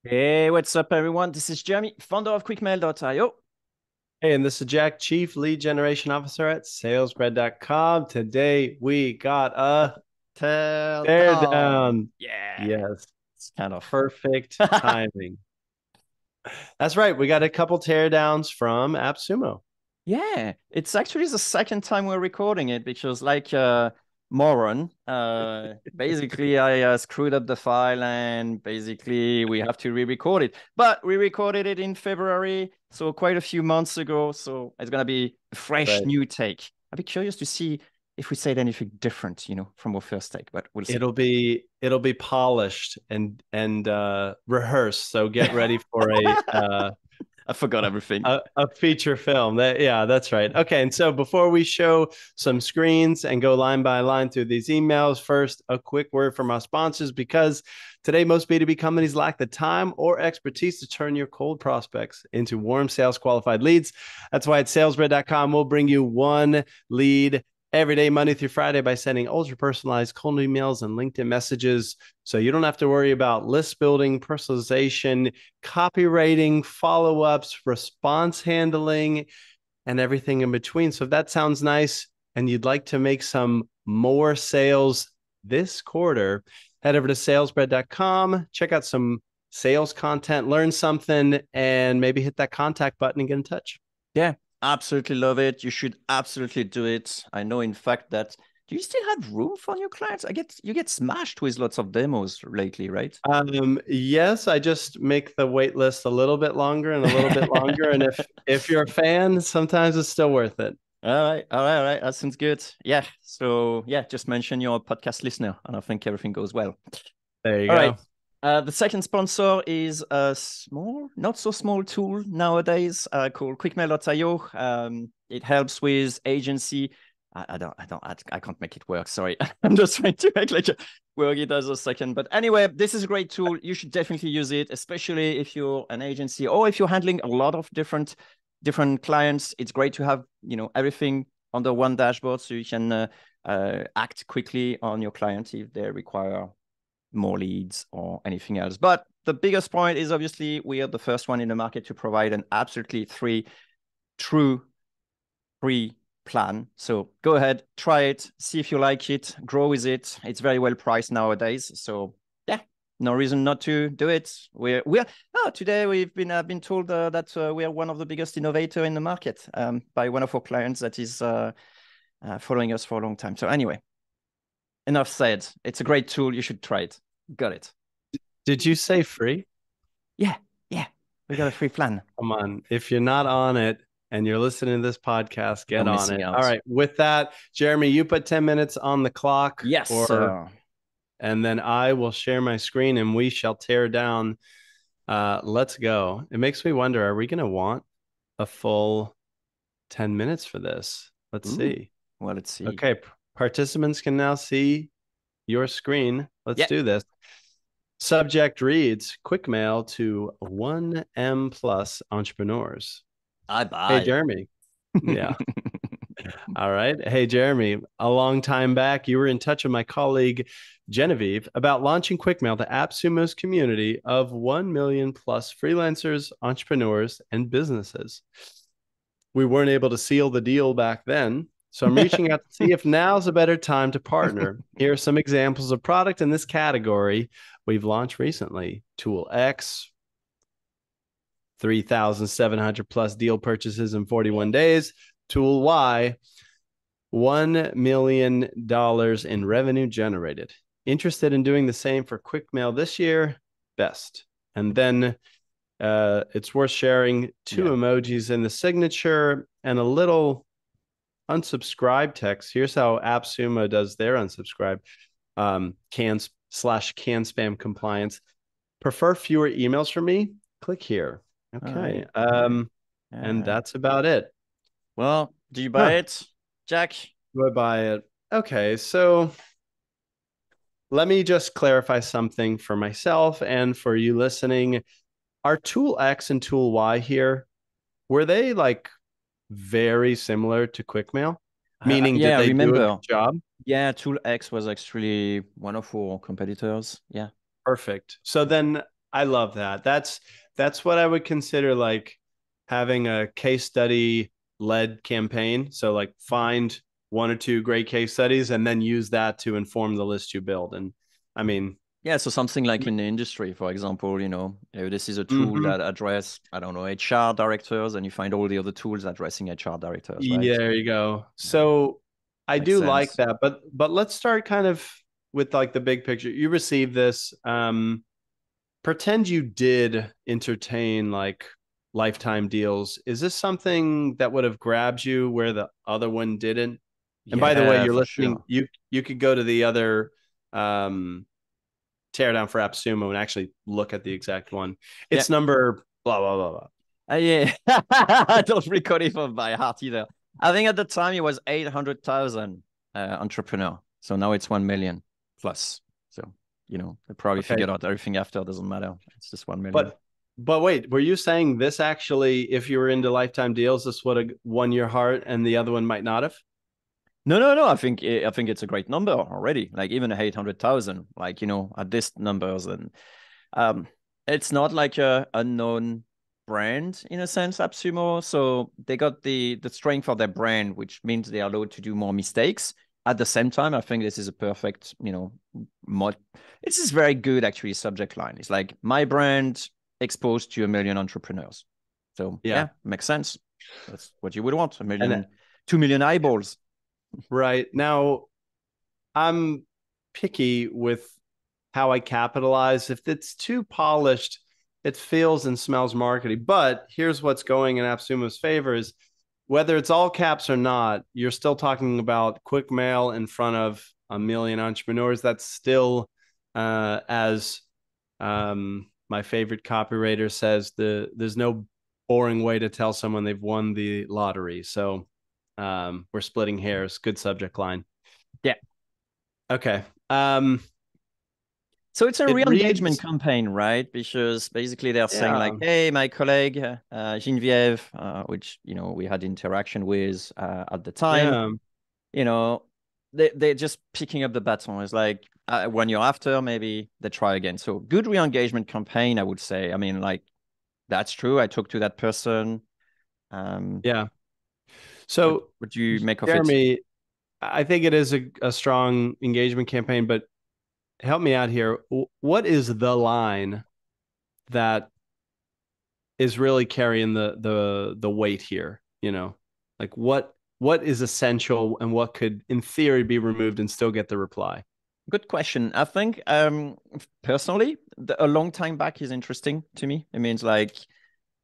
Hey, what's up, everyone? This is Jeremy, founder of QuickMail.io. Hey, and this is Jack, Chief Lead Generation Officer at salesbread.com. Today we got a Teardown. teardown. Yeah, Yes, it's kind of. perfect timing. That's right. We got a couple teardowns from AppSumo. Yeah, it's actually the second time we're recording it because, like, moron, basically, I screwed up the file and basically we have to re-record it. But we recorded it in February, so quite a few months ago. So it's gonna be a fresh Right. new take. I'd be curious to see if we said anything different, from our first take, but we'll see. It'll be polished and rehearsed. So get ready for I forgot everything. a feature film. That's right. Okay, and so before we show some screens and go line by line through these emails, first a quick word from our sponsors, because today most B2B companies lack the time or expertise to turn your cold prospects into warm sales qualified leads. That's why at salesbread.com we'll bring you one lead every day, Monday through Friday, by sending ultra personalized cold emails and LinkedIn messages. So you don't have to worry about list building, personalization, copywriting, follow ups, response handling, and everything in between. So if that sounds nice and you'd like to make some more sales this quarter, head over to salesbread.com, check out some sales content, learn something, and maybe hit that contact button and get in touch. Yeah, absolutely love it. You should absolutely do it. I know, in fact, that do you still have room for new clients? You get smashed with lots of demos lately, right? Yes, I just make the wait list a little bit longer and a little bit longer. And if you're a fan, sometimes it's still worth it. All right. That sounds good. Yeah. So yeah, just mention your podcast listener, and I think everything goes well. There you All right. go. The second sponsor is a small, not so small tool nowadays called QuickMail.io. It helps with agency. I can't make it work. Sorry. I'm just trying to make like a work it as a second. But anyway, this is a great tool. You should definitely use it, especially if you're an agency or if you're handling a lot of different clients. It's great to have, everything under one dashboard so you can act quickly on your client if they require more leads or anything else. But the biggest point is obviously we are the first one in the market to provide an absolutely true free plan. So go ahead, try it, see if you like it, grow with it. It's very well priced nowadays. So yeah, no reason not to do it. Today we've been told that we are one of the biggest innovator in the market by one of our clients that is following us for a long time. So anyway, enough said. It's a great tool. You should try it. Got it. Did you say free? Yeah, yeah. We got a free plan. Come on. If you're not on it and you're listening to this podcast, You're get on missing it. All out. right. With that, Jeremy, you put 10 minutes on the clock, Yes. and then I will share my screen and we shall tear down. Let's go. It makes me wonder, are we going to want a full 10 minutes for this? Let's Ooh. see. Well, let's see. Okay. Participants can now see your screen. Let's Yeah. do this. Subject reads quick mail to 1M plus entrepreneurs. I Hey, buy. Jeremy. Yeah. All right. Hey, Jeremy. A long time back, you were in touch with my colleague Genevieve about launching QuickMail to AppSumo's community of 1 million plus freelancers, entrepreneurs, and businesses. We weren't able to seal the deal back then. So I'm reaching out to see if now's a better time to partner. Here are some examples of product in this category we've launched recently. Tool X, 3,700 plus deal purchases in 41 days. Tool Y, $1 million in revenue generated. Interested in doing the same for QuickMail this year? Best. And then it's worth sharing two Yeah. emojis in the signature and a little unsubscribe text. Here's how AppSumo does their unsubscribe. Can spam compliance. Prefer fewer emails from me? Click here. All Okay. right. All right. And Yeah. that's about it. Well, do you buy Huh. it, Jack? Do I buy it? Okay. So let me just clarify something for myself and for you listening. Are Tool X and Tool Y here, were they like very similar to QuickMail? Meaning, did Yeah, I they do a good remember. job? Yeah, Tool X was actually one of our competitors. Yeah. Perfect. So then I love that. That's what I would consider like having a case study led campaign. So like find one or two great case studies and then use that to inform the list you build. And I mean, Yeah, so something like in the industry, for example, this is a tool mhm. that address, I don't know, HR directors, and you find all the other tools addressing HR directors, right? Yeah, there you go. Yeah, So I makes do like sense. that, but let's start kind of with like the big picture. You received this. Pretend you did entertain like lifetime deals. Is this something that would have grabbed you where the other one didn't? And by the way, Yeah, you're for listening. sure. You could go to the other um, teardown for AppSumo and actually look at the exact one. Yeah. It's number blah blah blah blah. Yeah. I don't recall it off by heart either. I think at the time it was 800,000 entrepreneur. So now it's 1 million plus. So, they probably Okay, figured out everything after doesn't matter. It's just 1 million. but wait, were you saying this actually, if you were into lifetime deals, this would have won your heart, and the other one might not have? No, no, no. I think it's a great number already. Like even 800,000, like, at this numbers, and um it's not like a known brand in a sense, AppSumo. So they got the strength of their brand, which means they are allowed to do more mistakes. At the same time, I think this is a perfect, mod. This is very good actually subject line. It's like my brand exposed to 1 million entrepreneurs. So Yeah, yeah, makes sense. That's what you would want. A and million, 2 million eyeballs. right now I'm picky with how I capitalize. If it's too polished, it feels and smells markety. But here's what's going in AppSumo's favor is whether it's all caps or not, you're still talking about quick mail in front of 1 million entrepreneurs. That's still, as my favorite copywriter says, there's no boring way to tell someone they've won the lottery. So we're splitting hairs. Good subject line. Yeah. Okay. So it's a It re-engagement reads, campaign, right? Because basically they're saying like, yeah, "Hey, my colleague Geneviève, which we had interaction with at the time, yeah. you know, they're just picking up the baton. It's like 1 year after, maybe they try again. So good re-engagement campaign, I would say. I mean, like that's true. I talked to that person. Um, Yeah. what So, what do you make of it? Jeremy, I think it is a strong engagement campaign, but help me out here. What is the line that is really carrying the weight here? Like what is essential and what could, in theory, be removed and still get the reply? Good question. I think personally, a long time back is interesting to me. It means like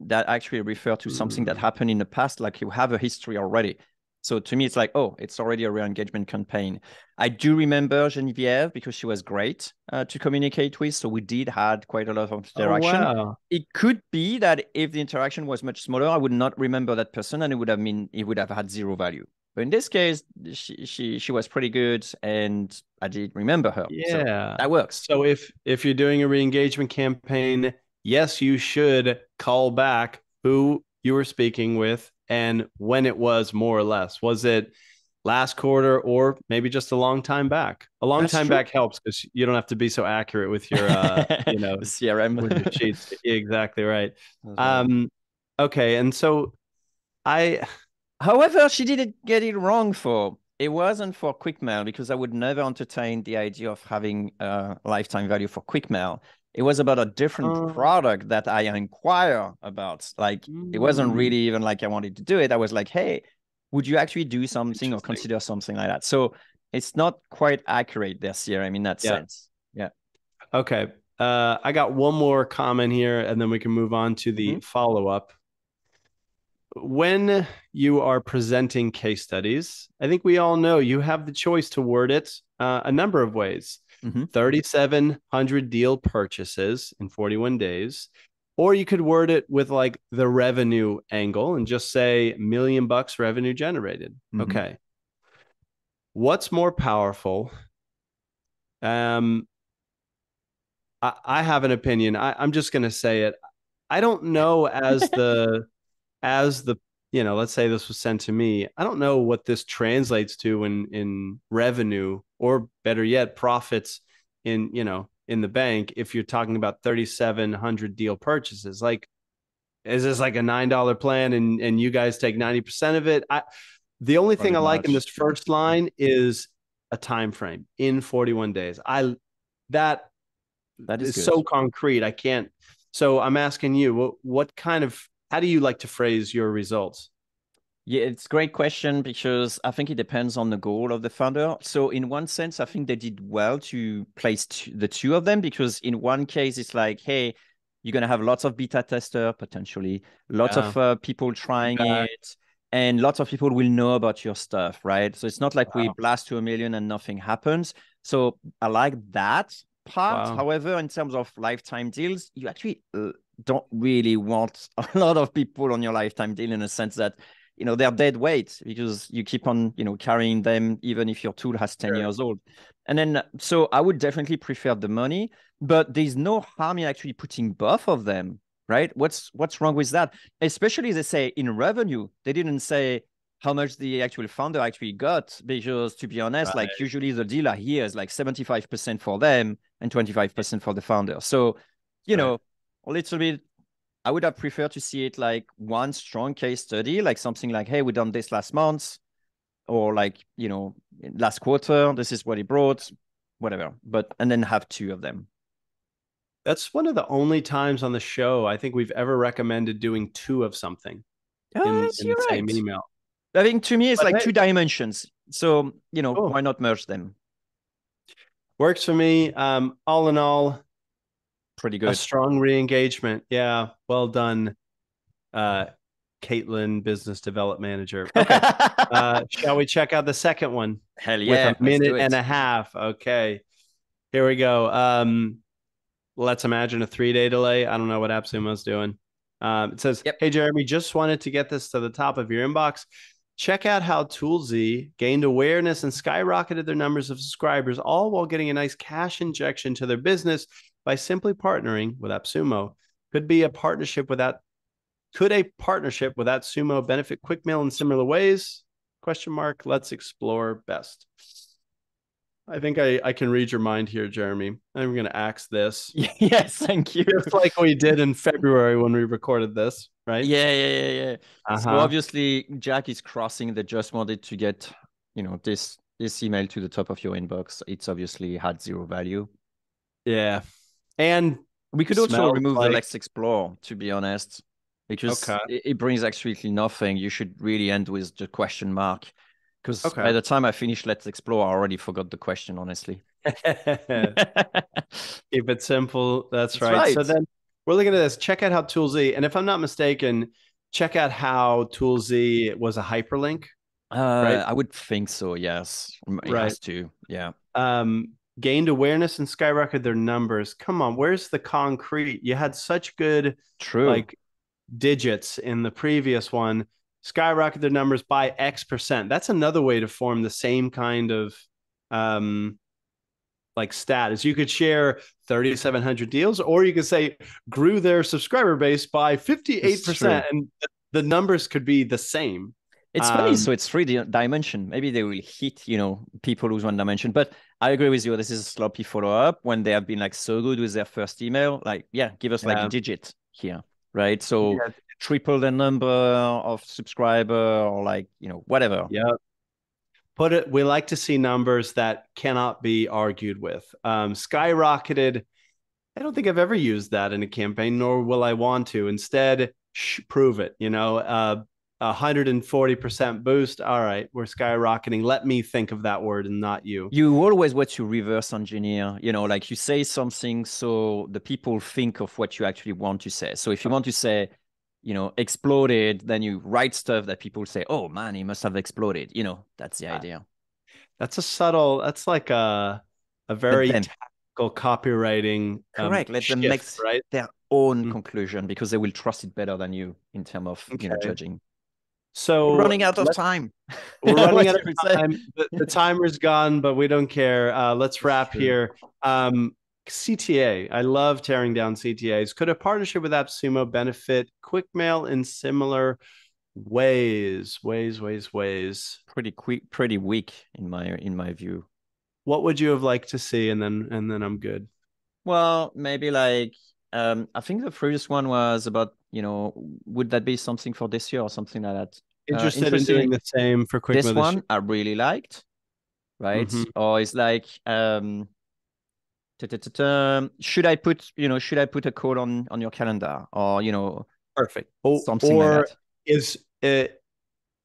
that actually refer to something that Mm. happened in the past, like you have a history already. So to me, it's like, oh, it's already a re-engagement campaign. I do remember Geneviève because she was great to communicate with. So we did had quite a lot of Oh interaction. wow. It could be that if the interaction was much smaller, I would not remember that person, and it would have had zero value. But in this case, she was pretty good, and I did remember her. So Yeah. that works. So if you're doing a re-engagement campaign, yes, you should call back who you were speaking with and when it was, more or less. Was it last quarter or maybe just a long time back? A long That's time true. back helps because you don't have to be so accurate with your The CRM. with your sheets. Exactly right. That's right. Um okay, and so I However, she didn't get it wrong for it wasn't for quick mail because I would never entertain the idea of having a lifetime value for quick mail. It was about a different uh, product that I inquire about. Like it wasn't mm, really even like I wanted to do it. I was like, hey, would you actually do something or interesting. consider something like that? So it's not quite accurate their CRM in that Yeah. sense. Yeah. Okay. I got one more comment here, and then we can move on to the Hmm. follow up. When you are presenting case studies, I think we all know you have the choice to word it a number of ways. Hmm. 3,700 deal purchases in 41 days. Or you could word it with like the revenue angle and just say $1 million revenue generated. Hmm. Okay. What's more powerful? Um, I have an opinion. I'm just going to say it. I don't know as the let's say this was sent to me. I don't know what this translates to in revenue or better yet profits in in the bank if you're talking about 3,700 deal purchases. Like, is this like a $9 plan and you guys take 90% of it? The only thing Probably I like in not. this first line is a time frame in 41 days. That That is is good. so concrete. I can't. So I'm asking you, what kind of, how do you like to phrase your results? Yeah, it's a great question because I think it depends on the goal of the founder. So in one sense, I think they did well to place the two of them because in one case, it's like, hey, you're going to have lots of beta tester potentially, lots Yeah. of people trying Feedback. it, and lots of people will know about your stuff, right? So it's not like we Wow. blast to a million and nothing happens. So I like that part. Wow. However, in terms of lifetime deals, you actually don't really want a lot of people on your lifetime deal in a sense that they're dead weight because you keep on, carrying them even if your tool has 10 Sure. years old. And then, so I would definitely prefer the money, but there's no harm in actually putting both of them, right? What's wrong with that? Especially they say in revenue, they didn't say how much the actual founder actually got because to be honest, like Right. usually the deal here is like 75% for them and 25% for the founder. So, Right. a little bit I would have preferred to see it like one strong case study, like something like, hey, we done this last month, or like, last quarter, this is what it brought, whatever. But and then have two of them. That's one of the only times on the show I think we've ever recommended doing two of something Yes, in the you're same right. email. I think to me it's But like hey, two dimensions. So, cool. why not merge them? Works for me. All in all, Pretty a good. strong re-engagement. Yeah, well done, uh, Caitlin, business development manager. Okay. Shall we check out the second one Hell with a yeah, let's do minute and it. a half? Okay. Here we go. Let's imagine a 3 day delay. I don't know what AppSumo's doing. It says, Yep. hey, Jeremy, just wanted to get this to the top of your inbox. Check out how Toolsy gained awareness and skyrocketed their numbers of subscribers, all while getting a nice cash injection to their business by simply partnering with AppSumo. Could be a partnership with that. Could a partnership with AppSumo benefit QuickMail in similar ways? Question mark. Let's explore best. I think I can read your mind here, Jeremy. I'm going to ask this Yes, thank you. just like we did in February when we recorded this, right? Yeah. Uh So huh. obviously Jack is crossing. They just wanted to get, this email to the top of your inbox. It's obviously had zero value. Yeah. And We could also smells remove the like Let's Explore, to be honest, because okay. it brings absolutely nothing. You should really end with the question mark. Because Okay. by the time I finished Let's Explore, I already forgot the question, honestly. Keep it simple. That's That's right. So right. then we're looking at this. Check out how Toolsy, and if I'm not mistaken, check out how Toolsy was a hyperlink, right? I would think so, yes. It Right. has to. Yeah. Um, Gained awareness and skyrocketed their numbers. Come on, where's the concrete? You had such good True. like digits in the previous one, skyrocket their numbers by X%. That's another way to form the same kind of um, like stat. You could share 3,700 deals, or you could say grew their subscriber base by It's 58%, true. and the numbers could be the same. It's funny, Um, so it's three dimension. Maybe they will hit, people who's one dimension. But I agree with you. This is a sloppy follow-up when they have been like so good with their first email. Like, yeah, give us like a yeah, digit here, right? So yeah, triple the number of subscriber or like, whatever. yeah. Put it. We like to see numbers that cannot be argued with. Skyrocketed. I don't think I've ever used that in a campaign, nor will I want to. Instead, prove it. 140% boost. All right, we're skyrocketing. Let me think of that word and not you. You always want to reverse engineer, like you say something so the people think of what you actually want to say. So if you want to say, exploded, then you write stuff that people say, oh man, he must have exploded. That's the idea. That's a subtle. That's like a Let very them, tactical copywriting correct, let them make shift, right? their own Mm, conclusion because they will trust it better than you in terms of, okay. judging. We're So running out of time. we're running What out you of would say? time. The timer's gone, but we don't care. Let's It's wrap true. here. CTA. I love tearing down CTAs. Could a partnership with AppSumo benefit QuickMail in similar ways? Ways. Pretty quick, pretty weak in my view. What would you have liked to see? And then I'm good. Well, maybe like I think the previous one was about, would that be something for this year or something like that? Interested in Interesting. doing the same for Quick This Mail this one I really liked, right? year? Or it's like should I put a code on your calendar or Perfect. something like Or that? is it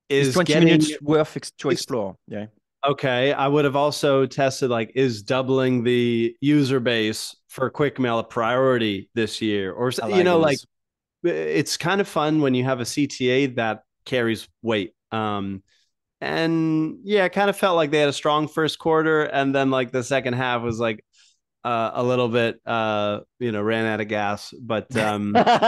It's is 20 getting minutes worth to is explore. Yeah. okay. I would have also tested like is doubling the user base for Quick Mail a priority this year, or I like like those. it's kind of fun when you have a CTA that carries weight. And yeah, it kind of felt like they had a strong first quarter, and then like the second half was like a little bit ran out of gas. But either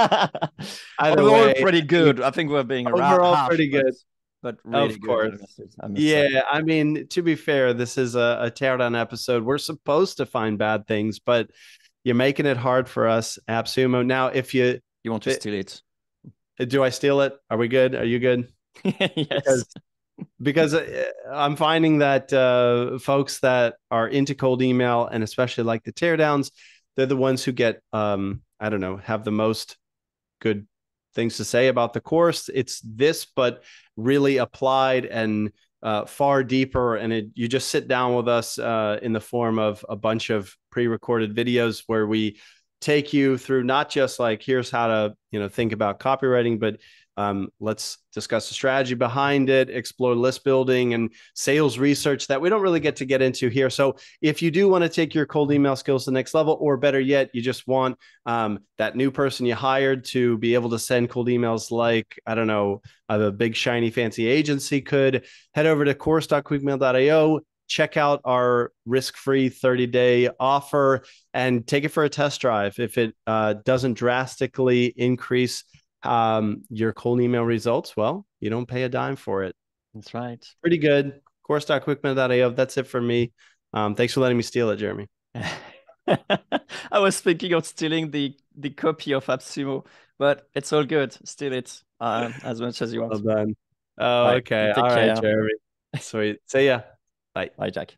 Overall, way, pretty good. I think we're being overall harsh, pretty but good. really Of good. course. I must say. Yeah, I mean, to be fair, this is a teardown episode. We're supposed to find bad things, but you're making it hard for us, AppSumo. Now, if you You want to steal it? do, I steal it? Are we good? Are you good? Yes. Because I'm finding that folks that are into cold email and especially like the teardowns, they're the ones who get I don't know, have the most good things to say about the course. It's this, but really applied and far deeper. And you just sit down with us in the form of a bunch of pre-recorded videos where we take you through not just like here's how to think about copywriting, but let's discuss the strategy behind it, explore list building and sales research that we don't really get into here. So if you do want to take your cold email skills to the next level, or better yet, you just want that new person you hired to be able to send cold emails like, I don't know, a big shiny fancy agency could, head over to course.quickmail.io, check out our risk-free 30-day offer and take it for a test drive. If it doesn't drastically increase your cold email results, well, you don't pay a dime for it. That's right. Pretty good. Course.quickmail.io. That's it for me. Thanks for letting me steal it, Jeremy. I was thinking of stealing the copy of AppSumo, but it's all good. Steal it as much as you Well want. done. All Oh, right. okay. Take All right, care. Jeremy. Sweet. See ya. Bye. Bye, Jack.